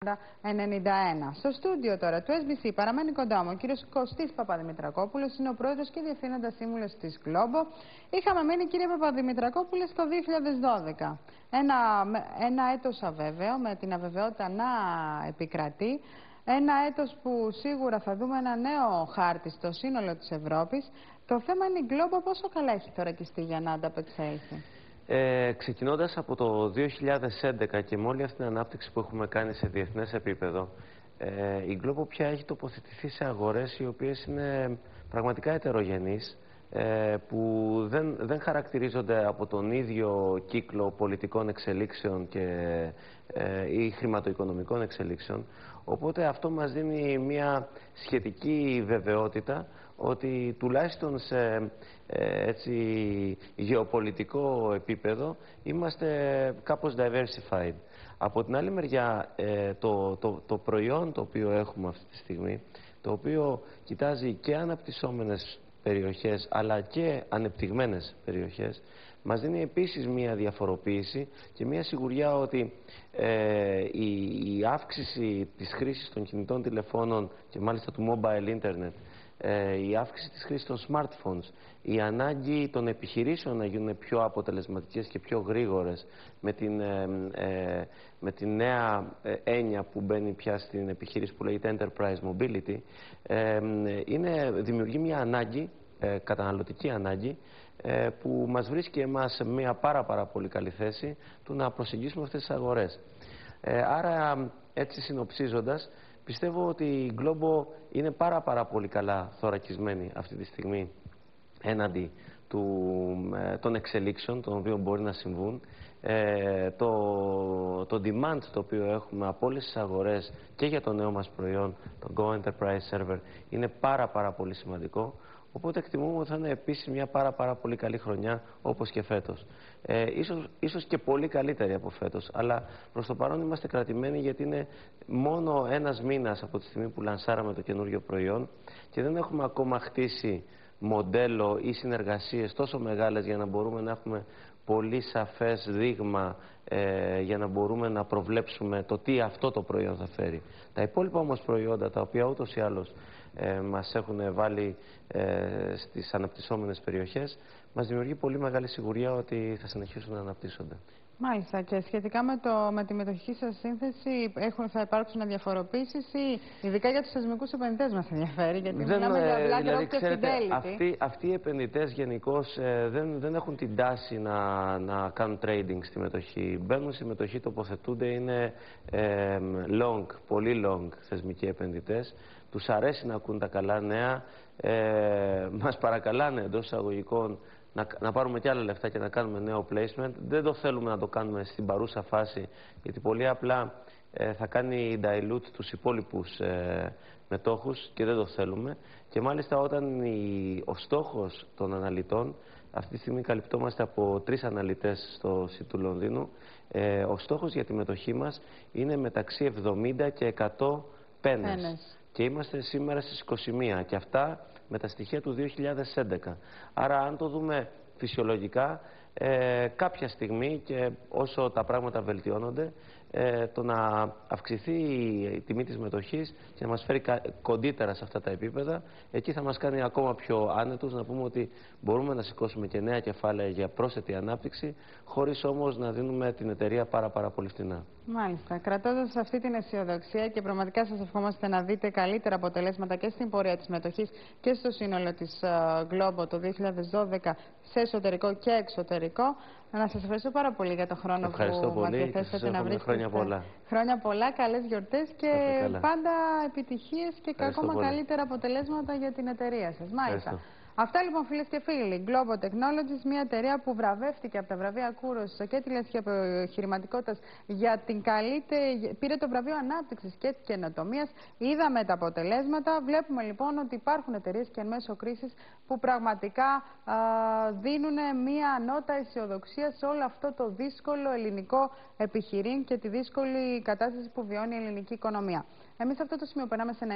άρθρα 91. Στο στούντιο τώρα του SBC παραμένει κοντά μου ο κύριος Κωστής Παπαδημητρακόπουλος, είναι ο πρόεδρος και διευθύνοντας σύμβουλος της Globo. Είχαμε μείνει, κύριε Παπαδημητρακόπουλε, στο 2012. Ένα έτος αβέβαιο, με την αβεβαιότητα να επικρατεί. Ένα έτος που σίγουρα θα δούμε ένα νέο χάρτη στο σύνολο της Ευρώπης. Το θέμα είναι η Globo πόσο καλά έχει θωρακιστεί για να ανταπεξέλθει. Ξεκινώντας από το 2011 και με όλη αυτή την ανάπτυξη που έχουμε κάνει σε διεθνές επίπεδο, η Globo πια έχει τοποθετηθεί σε αγορές οι οποίες είναι πραγματικά ετερογενείς, που δεν χαρακτηρίζονται από τον ίδιο κύκλο πολιτικών εξελίξεων ή χρηματοοικονομικών εξελίξεων. Οπότε αυτό μας δίνει μια σχετική βεβαιότητα ότι τουλάχιστον σε γεωπολιτικό επίπεδο είμαστε κάπως diversified. Από την άλλη μεριά, το προϊόν το οποίο έχουμε αυτή τη στιγμή, το οποίο κοιτάζει και αναπτυσσόμενες περιοχές αλλά και ανεπτυγμένες περιοχές, μας δίνει επίσης μία διαφοροποίηση και μία σιγουριά ότι η αύξηση της χρήσης των κινητών τηλεφώνων και μάλιστα του mobile internet, η αύξηση της χρήσης των smartphones, η ανάγκη των επιχειρήσεων να γίνουν πιο αποτελεσματικές και πιο γρήγορες με την νέα έννοια που μπαίνει πια στην επιχείρηση που λέγεται Enterprise Mobility, δημιουργεί μια ανάγκη, καταναλωτική ανάγκη, που μας βρίσκει εμάς σε μια πάρα πολύ καλή θέση του να προσεγγίσουμε αυτές τις αγορές. Άρα, έτσι συνοψίζοντας, πιστεύω ότι η Globo είναι πάρα πολύ καλά θωρακισμένη αυτή τη στιγμή έναντι των εξελίξεων των οποίων μπορεί να συμβούν. Το demand το οποίο έχουμε από όλες τις αγορές και για το νέο μας προϊόν, το Go Enterprise Server, είναι πάρα πολύ σημαντικό. Οπότε εκτιμούμε ότι θα είναι επίσης μια πάρα πολύ καλή χρονιά, όπως και φέτος. Ίσως και πολύ καλύτερη από φέτος, αλλά προς το παρόν είμαστε κρατημένοι, γιατί είναι μόνο ένας μήνας από τη στιγμή που λανσάραμε το καινούριο προϊόν και δεν έχουμε ακόμα χτίσει μοντέλο ή συνεργασίες τόσο μεγάλες για να μπορούμε να έχουμε πολύ σαφές δείγμα, για να μπορούμε να προβλέψουμε το τι αυτό το προϊόν θα φέρει. Τα υπόλοιπα όμως προϊόντα, τα οποία ούτως ή άλλως μας έχουν βάλει στις αναπτυσσόμενες περιοχές, μας δημιουργεί πολύ μεγάλη σιγουριά ότι θα συνεχίσουν να αναπτύσσονται. Μάλιστα. Και σχετικά με τη μετοχική σας σύνθεση, θα υπάρξουν διαφοροποίησεις ή ειδικά για τους θεσμικούς επενδυτές μας ενδιαφέρει? Γιατί μιλάμε για BlackRock και Fidelity. Αυτοί οι επενδυτές γενικώς δεν έχουν την τάση να κάνουν trading στη μετοχή. Μπαίνουν στη μετοχή, τοποθετούνται, είναι long, πολύ long θεσμικοί επενδυτές. Τους αρέσει να ακούν τα καλά νέα, μας παρακαλάνε εντός εισαγωγικών να πάρουμε και άλλα λεφτά και να κάνουμε νέο placement. Δεν το θέλουμε να το κάνουμε στην παρούσα φάση, γιατί πολύ απλά θα κάνει dilute τους υπόλοιπους μετόχους και δεν το θέλουμε. Και μάλιστα όταν ο στόχος των αναλυτών, αυτή τη στιγμή καλυπτόμαστε από 3 αναλυτές στο ΣΥ του Λονδίνου, ο στόχος για τη μετοχή μας είναι μεταξύ 70 και 100 πένες. Και είμαστε σήμερα στις 21 και αυτά με τα στοιχεία του 2011. Άρα αν το δούμε φυσιολογικά, κάποια στιγμή και όσο τα πράγματα βελτιώνονται, το να αυξηθεί η τιμή της μετοχής και να μας φέρει κοντύτερα σε αυτά τα επίπεδα, εκεί θα μας κάνει ακόμα πιο άνετους να πούμε ότι μπορούμε να σηκώσουμε και νέα κεφάλαια για πρόσθετη ανάπτυξη, χωρίς όμως να δίνουμε την εταιρεία πάρα πολύ φτηνά. Μάλιστα. Κρατώντας αυτή την αισιοδοξία και πραγματικά σας ευχόμαστε να δείτε καλύτερα αποτελέσματα και στην πορεία της μετοχής και στο σύνολο της Globo το 2012 σε εσωτερικό και εξωτερικό. Να σας ευχαριστώ πάρα πολύ για τον χρόνο που μας διαθέσατε να βρίσκεστε. Χρόνια πολλά. Χρόνια πολλά, καλές γιορτές και πάντα επιτυχίες και ακόμα καλύτερα αποτελέσματα για την εταιρεία σας. Μάλιστα. Αυτά λοιπόν, φίλες και φίλοι. Globo Technologies, μια εταιρεία που βραβεύτηκε από τα βραβεία Κούρος και τηλεοπτικής επιχειρηματικότητας για την καλύτερη. Πήρε το βραβείο Ανάπτυξης και Καινοτομίας. Είδαμε τα αποτελέσματα. Βλέπουμε λοιπόν ότι υπάρχουν εταιρείες και εν μέσω κρίσης που πραγματικά δίνουν μια νότα αισιοδοξία σε όλο αυτό το δύσκολο ελληνικό επιχειρήν και τη δύσκολη κατάσταση που βιώνει η ελληνική οικονομία. Εμείς σε αυτό το σημείο περνάμε σε ένα